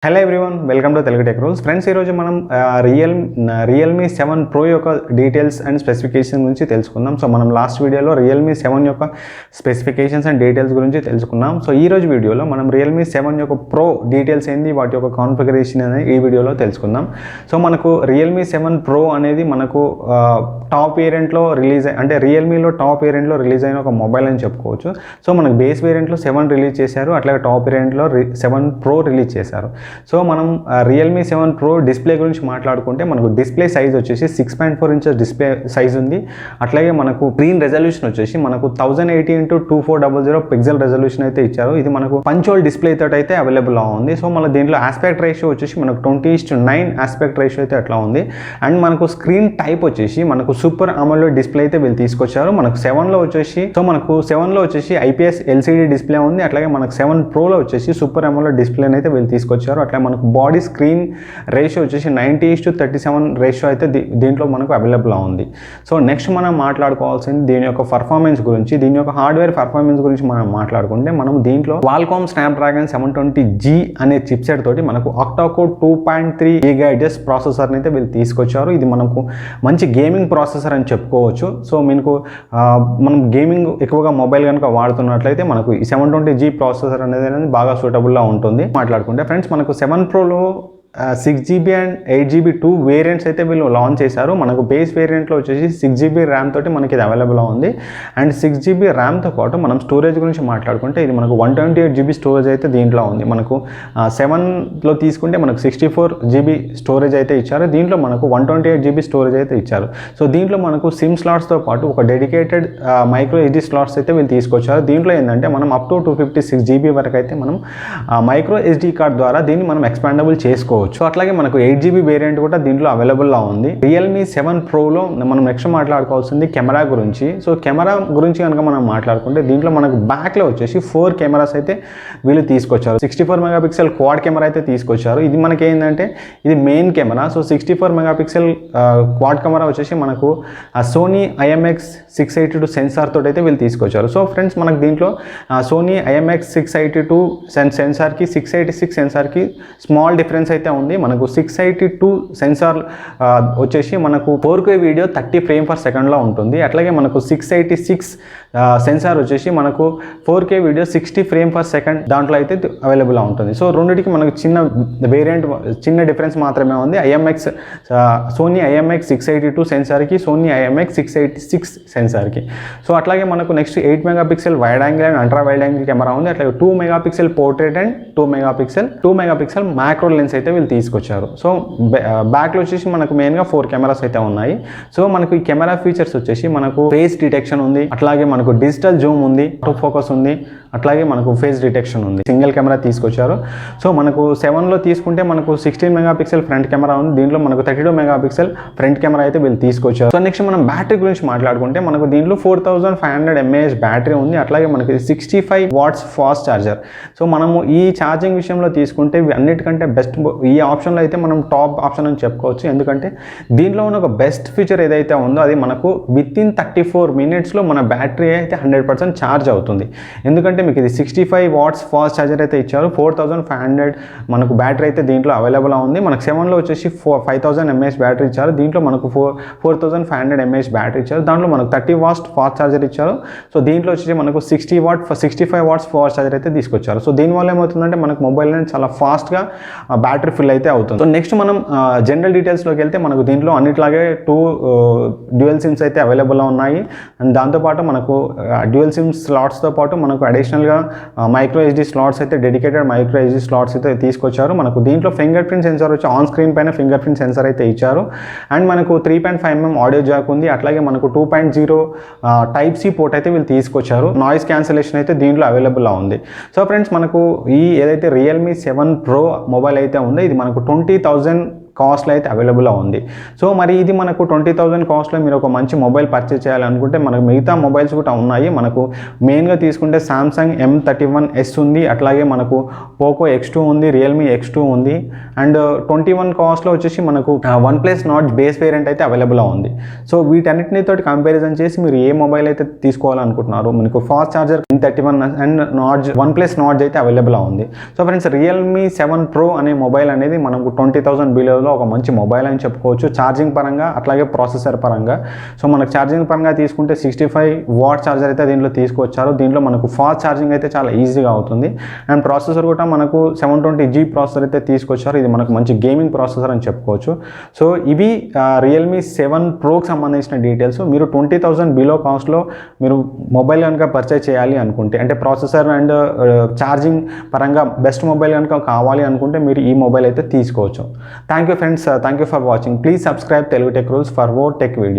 Hello everyone, welcome to Telugu tech rules. Friends, ఈరోజు మనం Realme 7 Pro యొక్క డీటెయిల్స్ అండ్ స్పెసిఫికేషన్ గురించి తెలుసుకుందాం. సో మనం లాస్ట్ వీడియోలో రియల్మీ 7 యొక్క స్పెసిఫికేషన్స్ అండ్ డీటెయిల్స్ గురించి తెలుసుకున్నాం. సో ఈ రోజు వీడియోలో మనం రియల్మీ 7 యొక్క ప్రో డీటెయిల్స్ ఏంది, వాటి యొక్క కాన్ఫిగరేషన్ అనేది ఈ వీడియోలో తెలుసుకుందాం. సో మనకు రియల్మీ 7 Pro అనేది మనకు టాప్ వేరియంట్లో అంటే రియల్మీలో టాప్ వేరియంట్లో రిలీజ్ అయిన ఒక మొబైల్ అని చెప్పుకోవచ్చు. సో మనకు బేస్ వేరియంట్లో 7 రిలీజ్ చేశారు, అట్లాగే టాప్ వేరియంట్లో 7 Pro రిలీజ్ చేశారు. సో మనం రియల్మీ 7 Pro డిస్ప్లే గురించి మాట్లాడుకుంటే మనకు డిస్ప్లే సైజ్ వచ్చేసి 6.4 ఇంచెస్ డిస్ప్లే సైజ్ ఉంది. అట్లాగే మనకు స్క్రీన్ రెజల్యూషన్ వచ్చేసి మనకు 1080x2400 పిక్సెల్ రెజల్యూషన్ అయితే ఇచ్చారు. ఇది మనకు పంచోల్ డిస్ప్లే తోటి అయితే అవైలబుల్ ఉంది. సో మన దీంట్లో ఆస్పెక్ట్ రేషియో వచ్చేసి మనకు 20:9 ఆస్పెక్ట్ రేషియో అయితే అట్లా ఉంది. అండ్ మనకు స్క్రీన్ టైప్ వచ్చేసి మనకు సూపర్ అమోలెడ్ డిస్ప్లే అయితే వీళ్ళు తీసుకొచ్చారు. మనకు 7లో వచ్చేసి ఐపీఎస్ ఎల్సీడీ డిస్ప్లే ఉంది. అట్లాగే మనకు 7 Proలో వచ్చేసి సూపర్ అమోలెడ్ డిస్ప్లే అయితే వీళ్ళు తీసుకొచ్చారు. అట్లా మనకు బాడీ స్క్రీన్ రేషియో వచ్చేసి 90:37 రేషియో అయితే దీంట్లో మనకు అవైలబుల్ ఉంది. సో నెక్స్ట్ మనం మాట్లాడుకోవాల్సింది దీని యొక్క పర్ఫార్మెన్స్ గురించి. దీని యొక్క హార్డ్వేర్ పర్ఫార్మెన్స్ గురించి మనం మాట్లాడుకుంటే మనం దీంట్లో Qualcomm Snapdragon 720G అనే చిప్సెట్ తోటి మనకు ఆక్టాకోర్ 2.3 GHz ప్రాసెసర్ని అయితే వీళ్ళు తీసుకొచ్చారు. ఇది మనకు మంచి గేమింగ్ ప్రాసెసర్ అని చెప్పుకోవచ్చు. సో మీకు మనం గేమింగ్ ఎక్కువగా మొబైల్ కనుక వాడుతున్నట్లయితే మనకు ఈ 720G ప్రాసెసర్ అనేది బాగా సూటబుల్గా ఉంటుంది. మాట్లాడుకుంటే ఫ్రెండ్స్, మనకు 7 Proలో 6GB అండ్ 8GB 2 వేరియంట్స్ అయితే వీళ్ళు లాంచ్ చేశారు. మనకు బేస్ వేరియంట్లో వచ్చేసి 6GB ర్యామ్ తోటి మనకి ఇది అవైలబుల్ ఉంది. అండ్ 6GB ర్యామ్తో పాటు మనం స్టోరేజ్ గురించి మాట్లాడుకుంటే ఇది మనకు 128GB స్టోరేజ్ అయితే దీంట్లో ఉంది. మనకు 7లో తీసుకుంటే మనకు 64GB స్టోరేజ్ అయితే ఇచ్చారు. దీంట్లో మనకు 128GB స్టోరేజ్ అయితే ఇచ్చారు. సో దీంట్లో మనకు సిమ్ స్లాట్స్తో పాటు ఒక డెడికేటెడ్ మైక్రో SD స్లాట్స్ అయితే వీళ్ళు తీసుకొచ్చారు. దీంట్లో ఏంటంటే మనం అప్ టు 256GB వరకు అయితే మనం మైక్రో SD కార్డ్ ద్వారా దీన్ని మనం ఎక్స్పాండబుల్ చేసుకోవచ్చు. సో అట్లాగే మనకు 8GB వేరియంట్ కూడా దీంట్లో అవైలబుల్గా ఉంది. రియల్మీ 7 Proలో మనం నెక్స్ట్ మాట్లాడుకోవాల్సింది కెమెరా గురించి. సో కెమెరా గురించి కనుక మనం మాట్లాడుకుంటే దీంట్లో మనకు బ్యాక్లో వచ్చేసి 4 కెమెరాస్ అయితే వీళ్ళు తీసుకొచ్చారు. 64 మెగాపిక్సెల్ క్వాడ్ కెమెరా అయితే తీసుకొచ్చారు. ఇది మనకి ఏంటంటే ఇది main camera. So 64 megapixel quad camera వచ్చేసి మనకు సోనీ IMX682 సెన్సార్ తోటి అయితే వీళ్ళు తీసుకొచ్చారు. సో ఫ్రెండ్స్, మనకు దీంట్లో సోనీ IMX682 సెన్సార్కి 686 సెన్సార్కి స్మాల్ డిఫరెన్స్ అయితే ఉంది. మనకు 682 సెన్సార్ వచ్చేసి మనకు 4K వీడియో 30 ఫ్రేమ్ పర్ సెకండ్లో ఉంటుంది. అట్లాగే మనకు 686 సెన్సార్ వచ్చేసి మనకు 4K video 60 frame per second దాంట్లో అయితే అవైలబుల్గా ఉంటుంది. సో రెండింటికి మనకు చిన్న డిఫరెన్స్ మాత్రమే ఉంది. సోనీ IMX682 సెన్సార్కి సోనీ IMX686 సెన్సార్కి. సో అట్లాగే మనకు next 8 megapixel wide angle and ultra wide angle camera ఉంది. అట్లాగే 2 మెగాపిక్సెల్ portrait and 2 megapixel macro lens అయితే వీళ్ళు తీసుకొచ్చారు. సో బ్యాక్లో వచ్చేసి మనకు మెయిన్గా 4 కెమెరాస్ అయితే ఉన్నాయి. సో మనకు ఈ కెమెరా ఫీచర్స్ వచ్చేసి మనకు ఫేస్ డిటెక్షన్ ఉంది, అట్లాగే మనకు డిజిటల్ జూమ్ ఉంది, ఆటో ఫోకస్ ఉంది, అట్లాగే మనకు ఫేస్ డిటెక్షన్ ఉంది. సింగిల్ కెమెరా తీసుకొచ్చారు. సో మనకు 7లో తీసుకుంటే మనకు 16 మెగాపిక్సెల్ ఫ్రంట్ కెమెరా ఉంది. దీంట్లో మనకు 32 మెగాపిక్సెల్ ఫ్రంట్ కెమెరా అయితే వీళ్ళు తీసుకొచ్చారు. సో నెక్స్ట్ మనం బ్యాటరీ గురించి మాట్లాడుకుంటే మనకు దీంట్లో 4500 mAh బ్యాటరీ ఉంది. అట్లాగే మనకి 65 watts ఫాస్ట్ ఛార్జర్. సో మనము ఈ ఛార్జింగ్ విషయంలో తీసుకుంటే అన్నిటికంటే బెస్ట్ ఈ ఆప్షన్లో అయితే మనం టాప్ ఆప్షన్ అని చెప్పుకోవచ్చు. ఎందుకంటే దీంట్లో ఉన్న ఒక బెస్ట్ ఫీచర్ ఏదైతే ఉందో అది మనకు వితిన్ 34 minutesలో మన బ్యాటరీ అయితే 100% ఛార్జ్ అవుతుంది. ఎందుకంటే మీకు ఇది 65 watts ఫాస్ట్ ఛార్జర్ అయితే ఇచ్చారు. 4500 మనకు బ్యాటరీ అయితే దీంట్లో అవైలబుల్ ఉంది. మనకు 7లో వచ్చేసి 5000 mAh బ్యాటరీ ఇచ్చారు. దీంట్లో మనకు 4500 mAh బ్యాటరీ ఇచ్చారు. దాంట్లో మనకు 30 watts ఫాస్ట్ ఛార్జర్ ఇచ్చారు. సో దీంట్లో వచ్చేసి మనకు 65 watts ఫాస్ట్ ఛార్జర్ అయితే తీసుకొచ్చారు. సో దీనివల్ల ఏమవుతుందంటే మనకు మొబైల్ అనేది చాలా ఫాస్ట్గా బ్యాటరీ ఫిల్ అయితే అవుతుంది. సో నెక్స్ట్ మనం జనరల్ డీటెయిల్స్లోకి వెళ్తే మనకు దీంట్లో అన్నిట్లాగే 2 డ్యూయల్ సిమ్స్ అయితే అవైలబుల్గా ఉన్నాయి. అండ్ దాంతోపాటు మనకు డ్యూయల్ సిమ్ స్లాట్స్తో పాటు మనకు అడిషనల్గా మైక్రో SD స్లాట్స్ అయితే డెడికేటెడ్ మైక్రో SD స్లాట్స్ అయితే తీసుకొచ్చారు. మనకు దీంట్లో ఫింగర్ ప్రింట్ సెన్సార్ వచ్చి ఆన్ స్క్రీన్ పైన ఫింగర్ ప్రింట్ సెన్సార్ అయితే ఇచ్చారు. అండ్ మనకు 3.5mm ఆడియో జాక్ ఉంది. అట్లాగే మనకు 2.0 Type-C పోర్ట్ అయితే వీళ్ళు తీసుకొచ్చారు. నాయిస్ క్యాన్సిలేషన్ అయితే దీంట్లో అవైలబుల్గా ఉంది. సో ఫ్రెండ్స్, మనకు ఈ ఏదైతే రియల్మీ 7 Pro మొబైల్ అయితే ఉందో ఇది మనకు 20,000 కాస్ట్లో అయితే అవైలబుల్లో ఉంది. సో మరి ఇది మనకు 20,000 కాస్ట్లో మీరు ఒక మంచి మొబైల్ పర్చేస్ చేయాలనుకుంటే మనకు మిగతా మొబైల్స్ కూడా ఉన్నాయి. మనకు మెయిన్గా తీసుకుంటే సామ్సంగ్ M31s ఉంది, అట్లాగే మనకు పోకో X2 ఉంది, రియల్మీ X2 ఉంది. అండ్ 21 కాస్ట్లో వచ్చేసి మనకు OnePlus Nord బేస్ వేరియంట్ అయితే అవైలబుల్లో ఉంది. సో వీటన్నిటితో కంపారిజన్ చేసి మీరు ఏ మొబైల్ అయితే తీసుకోవాలనుకుంటున్నారు, మనకు fast charger M31 and OnePlus Nord అయితే అవైలబుల్లో ఉంది. సో ఫ్రెండ్స్, Realme 7 Pro అనే మొబైల్ అనేది మనకు 20,000 బిలోలో ఒక మంచి మొబైల్ అని చెప్పుకోవచ్చు, ఛార్జింగ్ పరంగా అట్లాగే ప్రాసెసర్ పరంగా. సో మనకు ఛార్జింగ్ పరంగా తీసుకుంటే 65 వాట్ ఛార్జర్ అయితే దీంట్లో తీసుకొచ్చారు. దీంట్లో మనకు ఫాస్ట్ ఛార్జింగ్ అయితే చాలా ఈజీగా అవుతుంది. అండ్ ప్రాసెసర్ కూడా మనకు 720G ప్రాసెసర్ అయితే తీసుకొచ్చారు. ఇది మనకు మంచి గేమింగ్ ప్రాసెసర్ అని చెప్పుకోవచ్చు. సో ఇవి Realme 7 Proకి సంబంధించిన డీటెయిల్స్. మీరు 20,000 బిలో కాస్ట్లో మీరు మొబైల్ కనుక పర్చేజ్ చేయాలి అనుకుంటే, అంటే ప్రాసెసర్ అండ్ ఛార్జింగ్ పరంగా బెస్ట్ మొబైల్ కనుక కావాలి అనుకుంటే మీరు ఈ మొబైల్ అయితే తీసుకోవచ్చు. Thank you friends, thank you for watching. Please subscribe Telugu tech rules for more tech video.